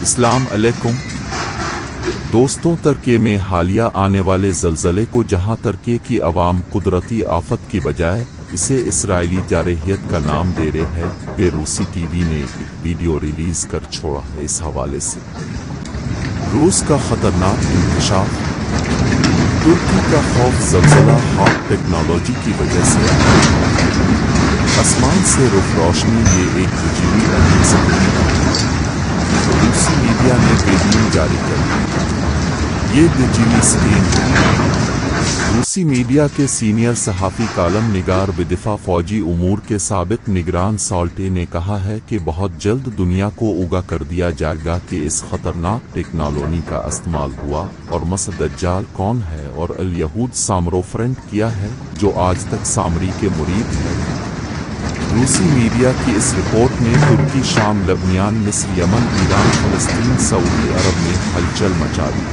السلام علیکم دوستوں، ترکی میں حالیہ آنے والے زلزلے کو جہاں ترکی کی عوام قدرتی آفت کی بجائے اسے اسرائیلی جارحیت کا نام دے رہے ہے، بے روسی ٹی وی نے ایک ویڈیو ریلیز کر چھوڑا ہے۔ اس حوالے سے روس کا خطرناک انکشاف، ترکی کا خوف زلزلہ ہاٹ ٹیکنالوجی کی وجہ سے آسمان سے رخ روشنی، یہ ایک وجودی عجیب سکون۔ روسی میڈیا نے ویڈیو جاری کر دی، یہ ویڈیو اسکرین ہے۔ روسی میڈیا کے سینئر صحافی کالم نگار بدفاع فوجی امور کے سابق نگران سالٹے نے کہا ہے کہ بہت جلد دنیا کو آگاہ کر دیا جائے گا کہ اس خطرناک ٹیکنالوجی کا استعمال ہوا اور مسیح دجال کون ہے اور الیہود سامرو فرنٹ کیا ہے جو آج تک سامری کے مرید ہے۔ روسی میڈیا کی اس رپورٹ نے ترکی، شام، لبنان، مصر، یمن، ایران، فلسطین، سعودی عرب میں ہلچل مچا دی۔